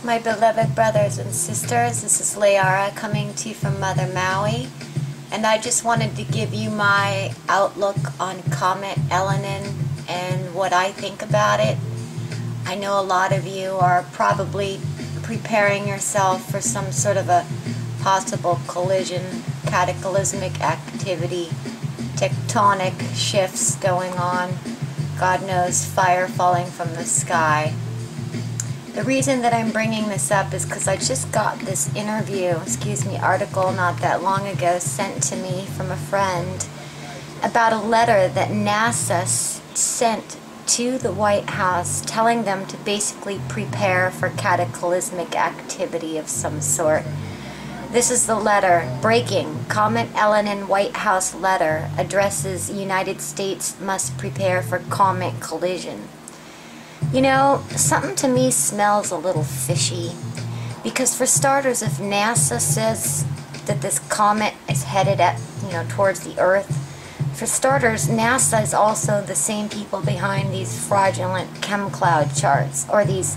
My beloved brothers and sisters, this is Leara coming to you from Mother Maui, and I just wanted to give you my outlook on Comet Elenin and what I think about it. I know a lot of you are probably preparing yourself for some sort of a possible collision, cataclysmic activity, tectonic shifts going on, God knows, fire falling from the sky. The reason that I'm bringing this up is because I just got this article not that long ago sent to me from a friend about a letter that NASA sent to the White House telling them to basically prepare for cataclysmic activity of some sort. This is the letter. Breaking. Comet Elenin White House letter addresses United States must prepare for comet collision. You know, something to me smells a little fishy, because for starters, if NASA says that this comet is headed towards the Earth, for starters, NASA is also the same people behind these fraudulent chem cloud charts, or these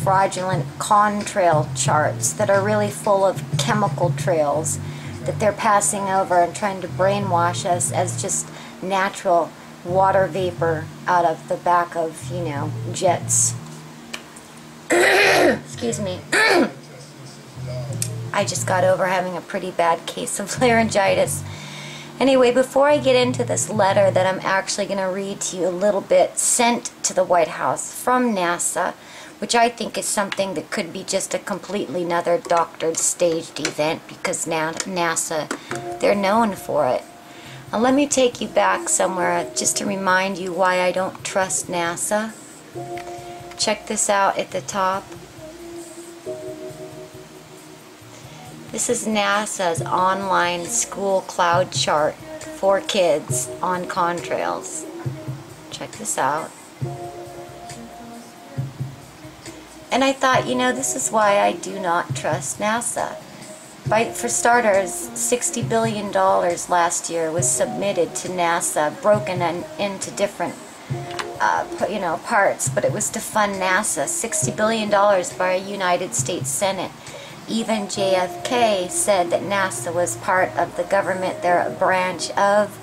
fraudulent contrail charts that are really full of chemical trails that they're passing over and trying to brainwash us as just natural water vapor out of the back of, jets. Excuse me. I just got over having a pretty bad case of laryngitis. Anyway, before I get into this letter that I'm actually going to read to you a little bit, sent to the White House from NASA, which I think is something that could be just a completely another doctored staged event, because now NASA, they're known for it. Now let me take you back somewhere just to remind you why I don't trust NASA. Check this out at the top. This is NASA's online school cloud chart for kids on contrails. Check this out. And I thought, this is why I do not trust NASA. For starters, $60 billion last year was submitted to NASA, broken into different parts, but it was to fund NASA. $60 billion by a United States Senate. Even JFK said that NASA was part of the government they're a branch of,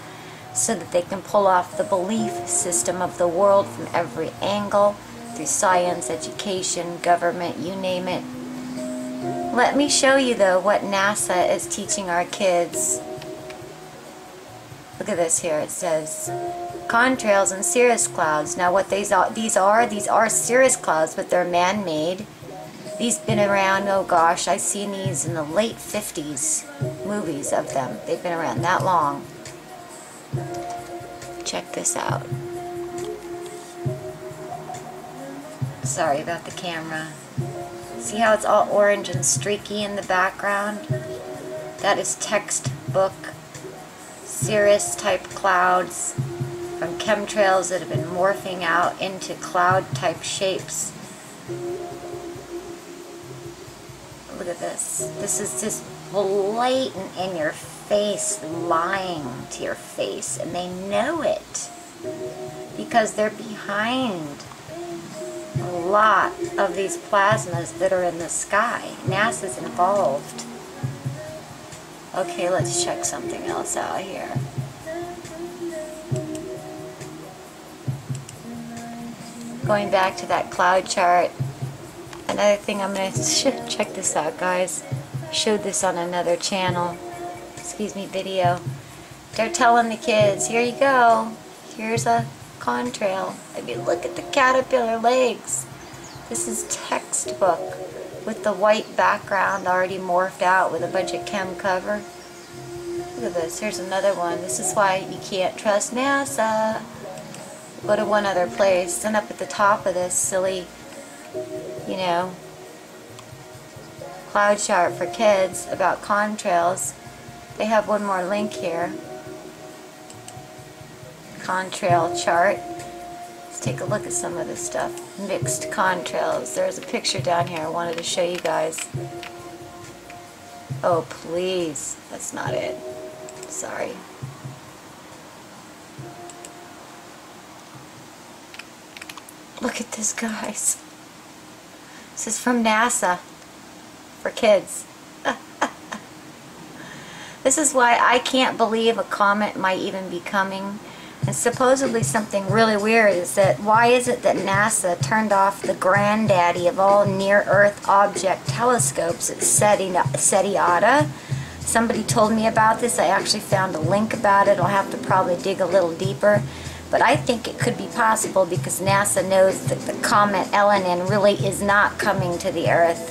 so that they can pull off the belief system of the world from every angle, through science, education, government, you name it. Let me show you, though, what NASA is teaching our kids. Look at this here. It says contrails and cirrus clouds. Now what these are cirrus clouds, but they're man-made. These been around, oh gosh, I've seen these in the late 50s, movies of them. They've been around that long. Check this out. Sorry about the camera. See how it's all orange and streaky in the background? That is textbook cirrus type clouds from chemtrails that have been morphing out into cloud type shapes. Look at this. This is just blatant in your face, lying to your face, and they know it because they're behind a lot of these plasmas that are in the sky. NASA's involved. Okay, let's check something else out here. Going back to that cloud chart, another thing I'm going to check this out, guys. I showed this on another channel. Video. They're telling the kids, here you go. Here's a contrail. I mean, look at the caterpillar legs. This is textbook with the white background already morphed out with a bunch of chem cover. Look at this. Here's another one. This is why you can't trust NASA. Go to one other place, and up at the top of this silly, cloud chart for kids about contrails, they have one more link here. Contrail chart. Let's take a look at some of this stuff. Mixed contrails. There's a picture down here I wanted to show you guys. Oh, please. That's not it. Sorry. Look at this, guys. This is from NASA for kids. This is why I can't believe a comet might even be coming. And supposedly something really weird is that why is it that NASA turned off the granddaddy of all near-Earth object telescopes at SETI? Somebody told me about this. I actually found a link about it. I'll have to probably dig a little deeper. But I think it could be possible because NASA knows that the Comet Elenin really is not coming to the Earth.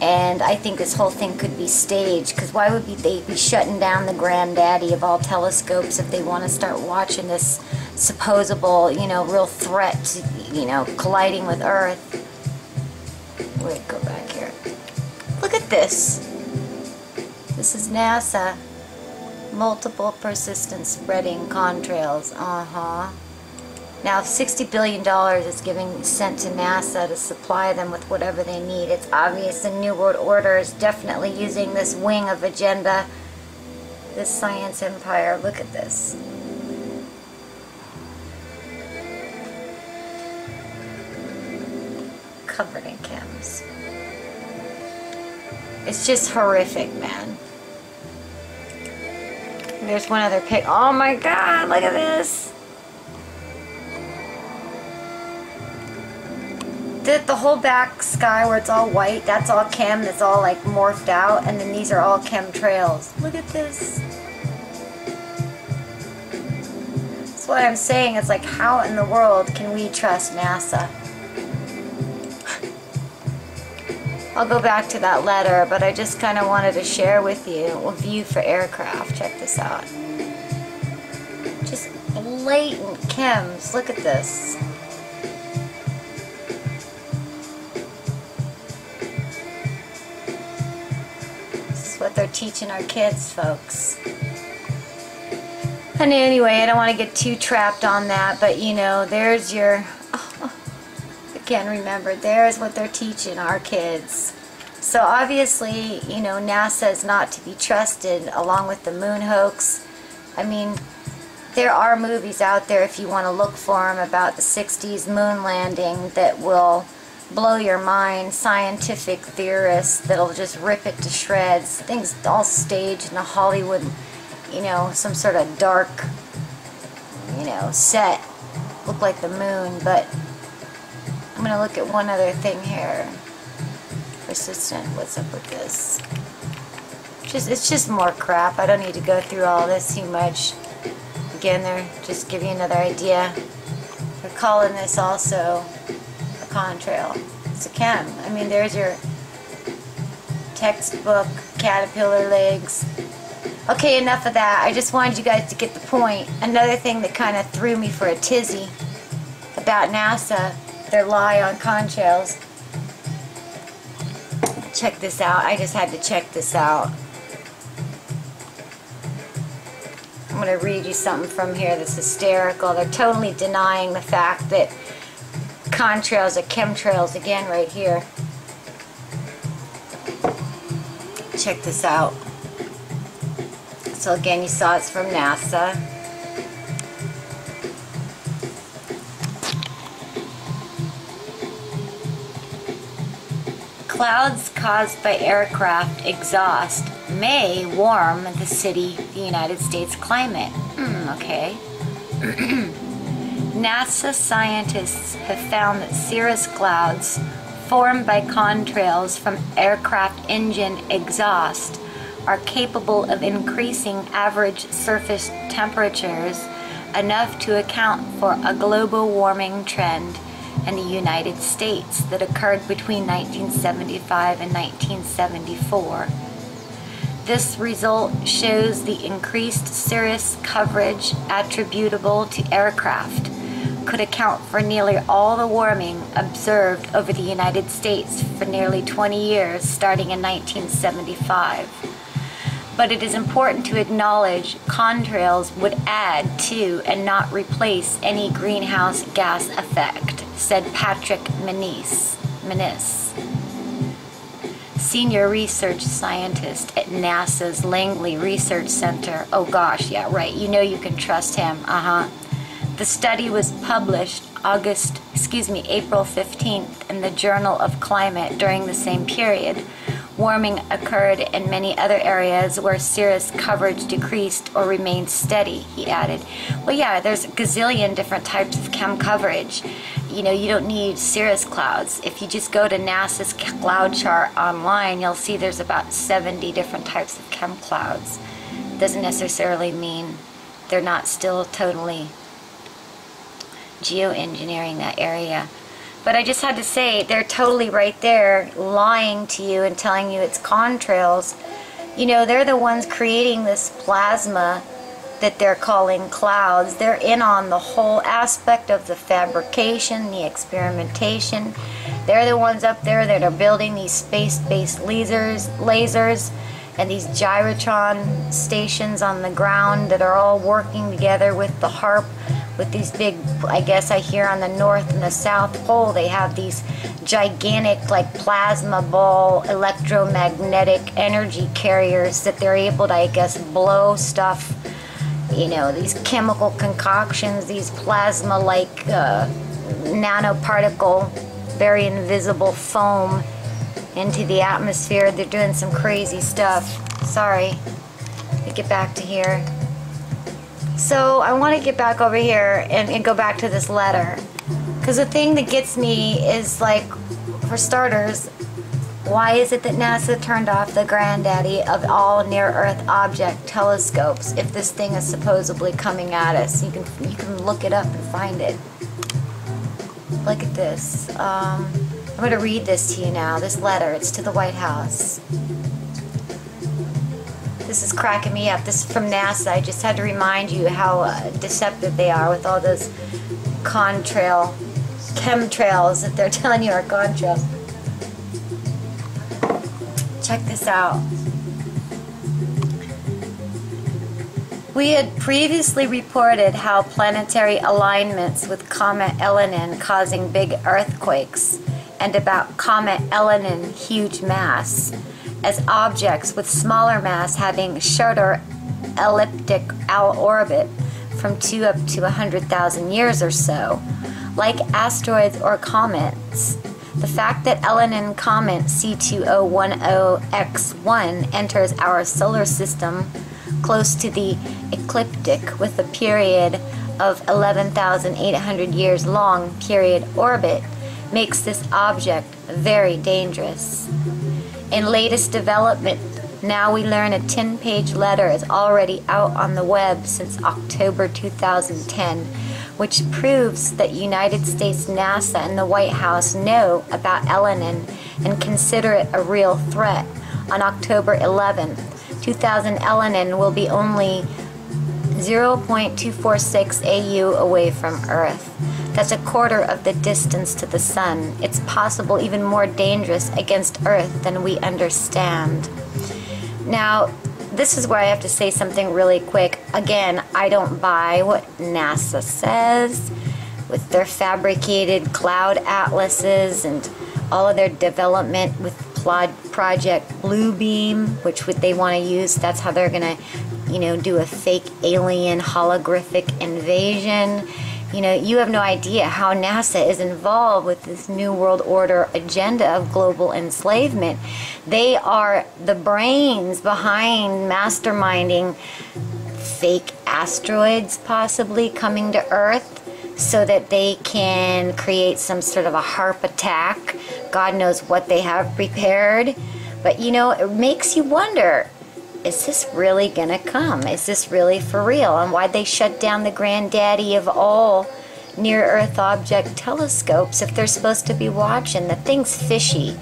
And I think this whole thing could be staged, because why would they be shutting down the granddaddy of all telescopes if they want to start watching this supposable, real threat to, colliding with Earth? Wait, go back here. Look at this. This is NASA. Multiple persistent spreading contrails. Now, $60 billion is sent to NASA to supply them with whatever they need. It's obvious the New World Order is definitely using this wing of agenda, this science empire. Look at this. Covered in chems. It's just horrific, man. There's one other pic. Oh my God, look at this. The whole back sky where it's all white, that's all chem, that's all like morphed out, and then these are all chemtrails. Look at this. That's what I'm saying. It's like, how in the world can we trust NASA? I'll go back to that letter, but I just kind of wanted to share with you a view for aircraft. Check this out. Just blatant chems. Look at this. What they're teaching our kids, folks. And anyway, I don't want to get too trapped on that, but there's your, again, remember, there's what they're teaching our kids. So obviously, NASA is not to be trusted, along with the moon hoax. I mean, there are movies out there, if you want to look for them, about the 60s moon landing that will blow your mind. Scientific theorists that'll just rip it to shreds. Things all staged in a Hollywood, some sort of dark, set. Look like the moon, but I'm going to look at one other thing here. Persistent, what's up with this? It's just more crap. I don't need to go through all this too much. Again, they're just give you another idea. They're calling this also contrail. It's a chem. I mean, there's your textbook caterpillar legs. Okay, enough of that. I just wanted you guys to get the point. Another thing that kind of threw me for a tizzy about NASA, their lie on contrails. Check this out. I just had to check this out. I'm going to read you something from here that's hysterical. They're totally denying the fact that contrails are chemtrails again right here. Check this out. So again, you saw it's from NASA. Clouds caused by aircraft exhaust may warm the United States climate. Okay. NASA scientists have found that cirrus clouds formed by contrails from aircraft engine exhaust are capable of increasing average surface temperatures enough to account for a global warming trend in the United States that occurred between 1975 and 1974. This result shows the increased cirrus coverage attributable to aircraft could account for nearly all the warming observed over the United States for nearly 20 years, starting in 1975. But it is important to acknowledge contrails would add to and not replace any greenhouse gas effect, said Patrick Menis, senior research scientist at NASA's Langley Research Center. Oh gosh, yeah, right. You know you can trust him. The study was published April 15th in the Journal of Climate during the same period. Warming occurred in many other areas where cirrus coverage decreased or remained steady, he added. Well, yeah, there's a gazillion different types of chem coverage. You know, you don't need cirrus clouds. If you just go to NASA's cloud chart online, you'll see there's about 70 different types of chem clouds. Doesn't necessarily mean they're not still totally geoengineering that area. But I just had to say, they're totally right there lying to you and telling you it's contrails. You know, they're the ones creating this plasma that they're calling clouds. They're in on the whole aspect of the fabrication, the experimentation. They're the ones up there that are building these space-based lasers and these gyrotron stations on the ground that are all working together with the HAARP, with these big, I guess I hear on the north and the south pole, they have these gigantic like plasma ball electromagnetic energy carriers that they're able to, I guess, blow stuff, you know, these chemical concoctions, these plasma like nanoparticle, very invisible foam into the atmosphere. They're doing some crazy stuff. Sorry, let me get back to here. So I want to get back over here and go back to this letter, because the thing that gets me is, like, for starters, why is it that NASA turned off the granddaddy of all near-Earth object telescopes if this thing is supposedly coming at us? You can look it up and find it. Look at this. I'm going to read this to you now. This letter. It's to the White House. This is cracking me up. This is from NASA. I just had to remind you how deceptive they are with all those chemtrails that they're telling you are contrails. Check this out. We had previously reported how planetary alignments with Comet Elenin causing big earthquakes, and about Comet Elenin huge mass, as objects with smaller mass having shorter elliptic orbit from 2 up to 100,000 years or so. Like asteroids or comets, the fact that Elenin comet C2010X1 enters our solar system close to the ecliptic with a period of 11,800 years long period orbit makes this object very dangerous. In latest development, now we learn a 10-page letter is already out on the web since October 2010, which proves that United States NASA and the White House know about Elenin and consider it a real threat. On October 11th, 2000, Elenin will be only 0.246 AU away from Earth. That's a quarter of the distance to the Sun. It's possible even more dangerous against Earth than we understand. Now, this is where I have to say something really quick. Again, I don't buy what NASA says with their fabricated cloud atlases and all of their development with Project Bluebeam, which they want to use. That's how they're going to, do a fake alien holographic invasion. You have no idea how NASA is involved with this New World Order agenda of global enslavement. They are the brains behind masterminding fake asteroids possibly coming to Earth so that they can create some sort of a HAARP attack. God knows what they have prepared. But, it makes you wonder, is this really going to come? Is this really for real? And why'd they shut down the granddaddy of all near-Earth object telescopes if they're supposed to be watching? The thing's fishy.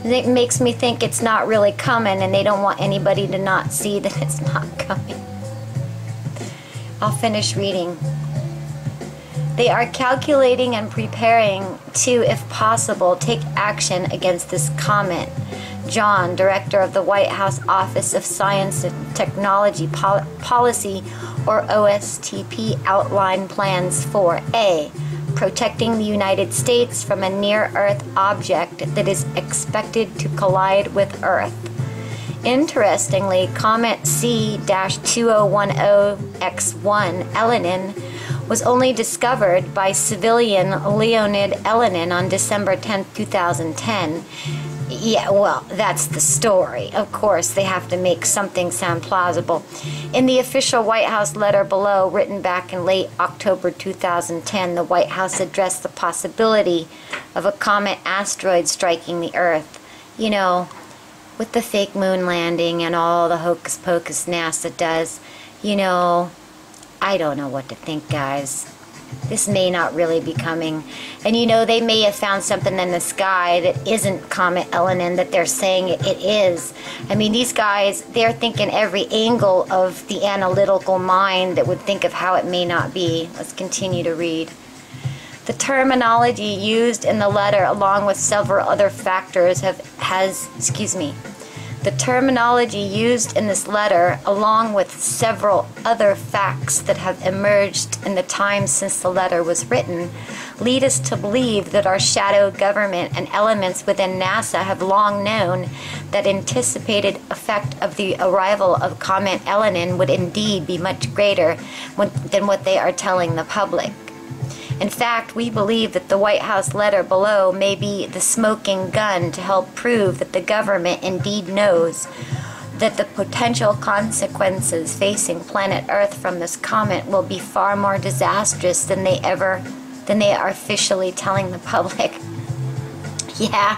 It makes me think it's not really coming, and they don't want anybody to not see that it's not coming. I'll finish reading. They are calculating and preparing to, if possible, take action against this comet. John, director of the White House Office of Science and Technology Policy, or OSTP, outlined plans for A. Protecting the United States from a near-Earth object that is expected to collide with Earth. Interestingly, Comet C-2010X1 Elenin was only discovered by civilian Leonid Elenin on December 10, 2010. Yeah, well, that's the story. Of course, they have to make something sound plausible. In the official White House letter below, written back in late October 2010, the White House addressed the possibility of a comet asteroid striking the Earth. You know, with the fake moon landing and all the hocus pocus NASA does, you know, I don't know what to think, guys. This may not really be coming. And you know, they may have found something in the sky that isn't Comet Elenin that they're saying it is. I mean, these guys, they're thinking every angle of the analytical mind that would think of how it may not be. Let's continue to read. The terminology used in the letter, along with several other factors, The terminology used in this letter, along with several other facts that have emerged in the time since the letter was written, lead us to believe that our shadow government and elements within NASA have long known that anticipated effect of the arrival of Comet Elenin would indeed be much greater than what they are telling the public. In fact, we believe that the White House letter below may be the smoking gun to help prove that the government indeed knows that the potential consequences facing planet Earth from this comet will be far more disastrous than they are officially telling the public. Yeah,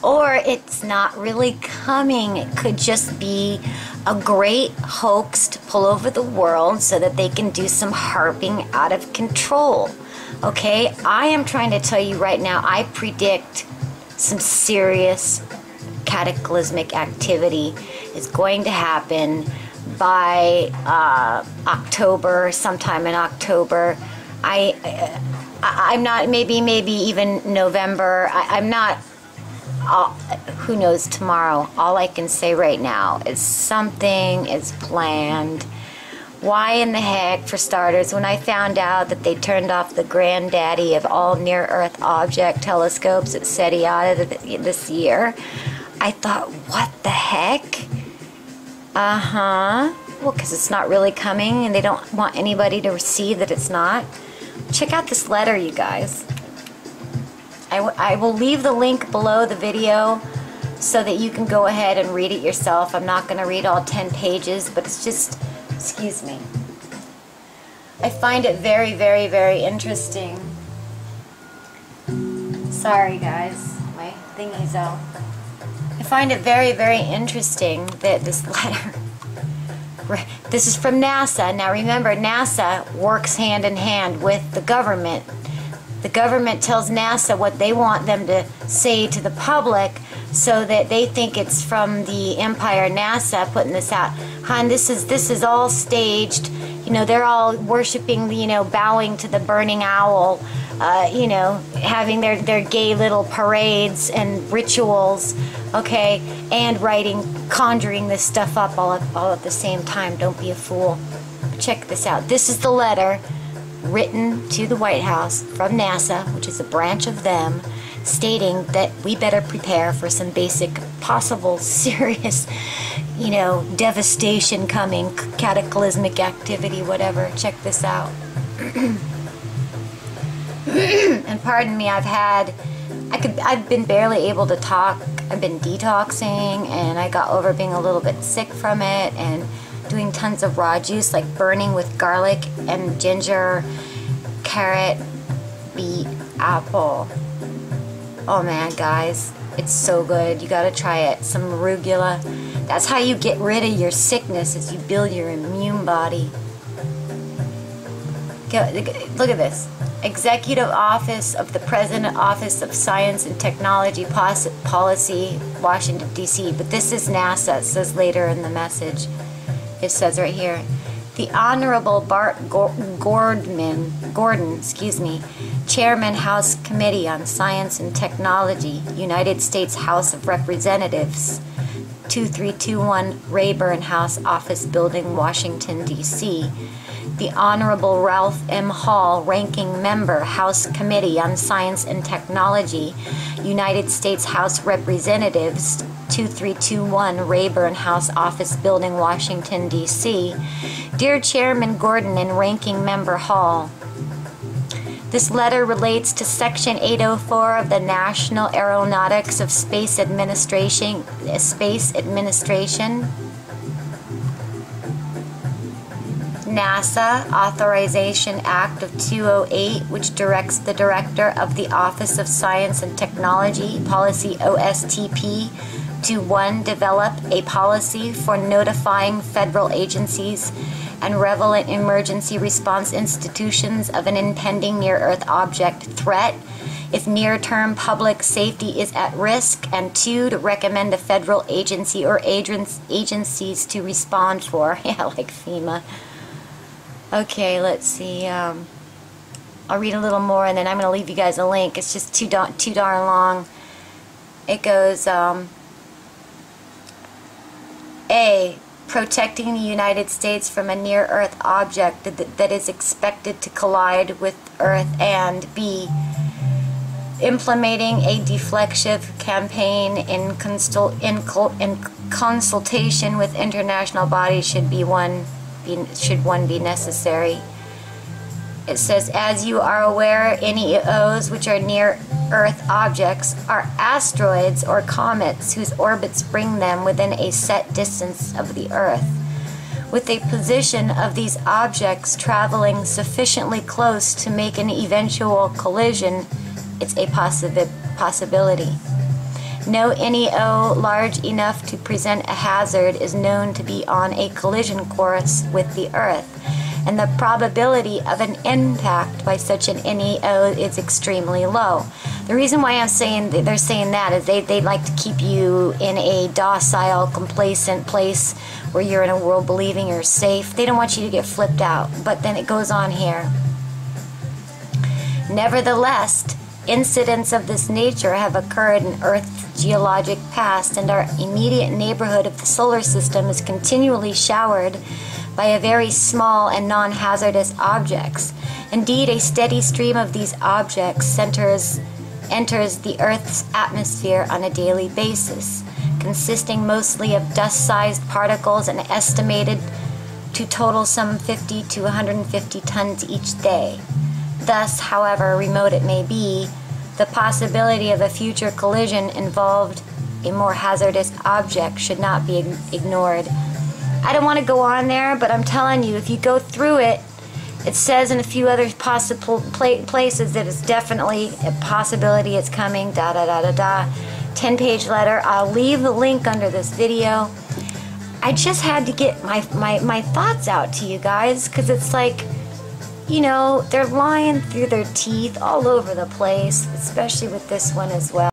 or it's not really coming. It could just be a great hoax to pull over the world so that they can do some harping out of control. Okay, I am trying to tell you right now, I predict some serious cataclysmic activity is going to happen by October, sometime in October. I'm not, maybe even November. I'm not, who knows tomorrow. All I can say right now is something is planned. Why in the heck, for starters, when I found out that they turned off the granddaddy of all near-Earth object telescopes at SETI this year, I thought, what the heck? Well, because it's not really coming and they don't want anybody to see that it's not. Check out this letter, you guys. I will leave the link below the video so that you can go ahead and read it yourself. I'm not going to read all 10 pages, but it's just... Excuse me. I find it very, very, very interesting. Sorry, guys. My thingy's out. I find it very, very interesting that this letter... This is from NASA. Now remember, NASA works hand in hand with the government. The government tells NASA what they want them to say to the public so that they think it's from the Empire NASA putting this out. Hon, this is all staged. You know, they're all worshiping, you know, bowing to the burning owl, you know, having their gay little parades and rituals, okay, and conjuring this stuff up all at the same time. Don't be a fool. Check this out. This is the letter written to the White House from NASA, which is a branch of them, stating that we better prepare for some basic, possible, serious, you know, devastation coming, cataclysmic activity, whatever. Check this out. And pardon me, I've been barely able to talk. I've been detoxing, and I got over being a little bit sick from it, and doing tons of raw juice, like burning with garlic and ginger, carrot, beet, apple. Oh man, guys, it's so good. You gotta try it. Some arugula. That's how you get rid of your sickness, is you build your immune body. Look at this. Executive Office of the President, Office of Science and Technology Policy, Washington, D.C. But this is NASA, it says later in the message. It says right here, the Honorable Bart Gordon, Chairman, House Committee on Science and Technology, United States House of Representatives, 2321 Rayburn House Office Building, Washington, D.C. The Honorable Ralph M. Hall, Ranking Member, House Committee on Science and Technology, United States House Representatives, 2321 Rayburn House Office Building, Washington, D.C. Dear Chairman Gordon and Ranking Member Hall, This letter relates to Section 804 of the National Aeronautics of Space Administration, NASA Authorization Act of 2008, which directs the Director of the Office of Science and Technology, Policy OSTP, to 1. Develop a policy for notifying federal agencies and relevant emergency response institutions of an impending near-Earth object threat if near-term public safety is at risk, and 2. To recommend a federal agency or agencies to respond for. Yeah, like FEMA. Okay, let's see. I'll read a little more, and then I'm going to leave you guys a link. It's just too darn long. It goes, A. Protecting the United States from a near-Earth object that is expected to collide with Earth, and B. Implementing a deflective campaign in consultation with international bodies should one be necessary. It says, as you are aware, NEOs, which are near-Earth objects, are asteroids or comets whose orbits bring them within a set distance of the Earth. With the position of these objects traveling sufficiently close to make an eventual collision, it's a possibility. No NEO large enough to present a hazard is known to be on a collision course with the Earth, and the probability of an impact by such an NEO is extremely low. The reason why they're saying that is they like to keep you in a docile, complacent place where you're in a world believing you're safe. They don't want you to get flipped out. But then it goes on here. Nevertheless, incidents of this nature have occurred in Earth's geologic past, and our immediate neighborhood of the solar system is continually showered by a very small and non-hazardous objects. Indeed, a steady stream of these objects enters the Earth's atmosphere on a daily basis, consisting mostly of dust-sized particles and estimated to total some 50 to 150 tons each day. Thus, however remote it may be, the possibility of a future collision involved a more hazardous object should not be ignored. I don't want to go on there, but I'm telling you, if you go through it, it says in a few other possible places that it's definitely a possibility it's coming, 10-page letter. I'll leave the link under this video. I just had to get my thoughts out to you guys, because it's like, you know, they're lying through their teeth all over the place, especially with this one as well.